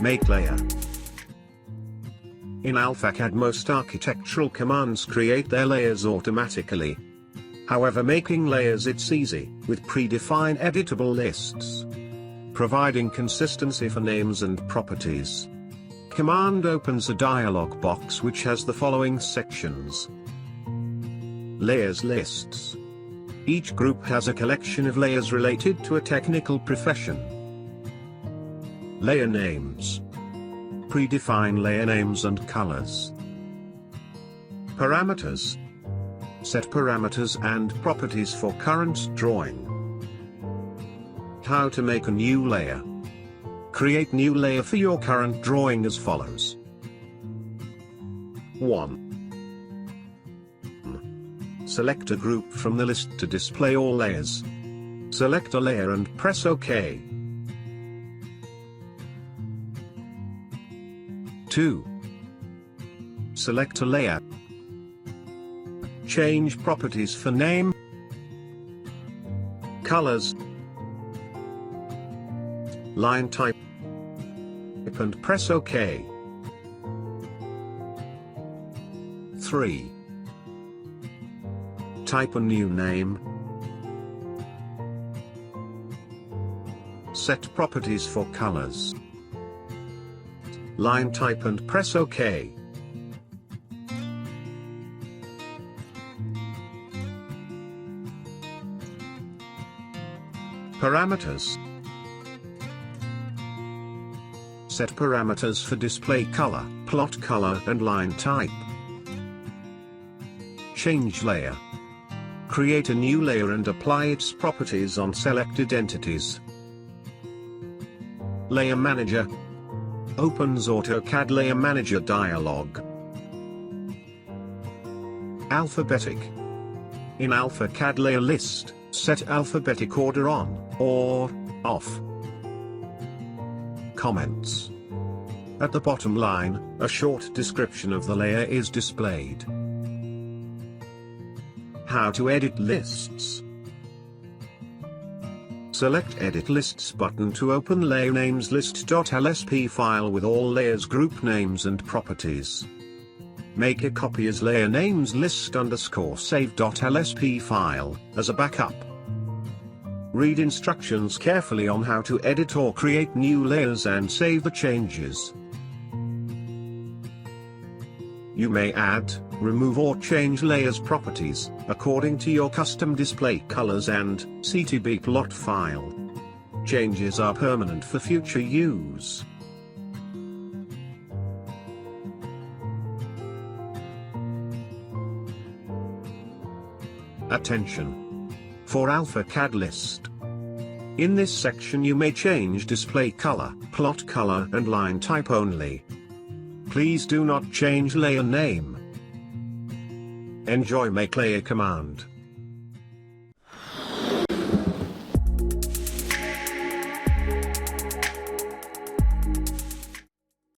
Make layer. In AlphaCAD, most architectural commands create their layers automatically. However, making layers it's easy, with predefined editable lists, providing consistency for names and properties. Command opens a dialog box which has the following sections. Layers lists. Each group has a collection of layers related to a technical profession. Layer names. Predefine layer names and colors. Parameters. Set parameters and properties for current drawing. How to make a new layer. Create new layer for your current drawing as follows. 1. Select a group from the list to display all layers. Select a layer and press OK. 2. Select a layer. Change properties for name, colors, line type, and press OK. 3. Type a new name. Set properties for colors, line type and press OK. Parameters. Set parameters for display color, plot color and line type. Change layer. Create a new layer and apply its properties on selected entities. Layer Manager. Opens AutoCAD Layer Manager dialog. Alphabetic. In AlphaCAD Layer List, set alphabetic order on, or off. Comments. At the bottom line, a short description of the layer is displayed. How to edit lists. Select Edit Lists button to open Layer Names list.lsp file with all layers, group names and properties. Make a copy as layer names list_save.lsp file, as a backup. Read instructions carefully on how to edit or create new layers and save the changes. You may add, remove or change layers properties, according to your custom display colors and CTB plot file. Changes are permanent for future use. Attention! For AlphaCAD list. In this section you may change display color, plot color and line type only. Please do not change layer name. Enjoy Make Layer command.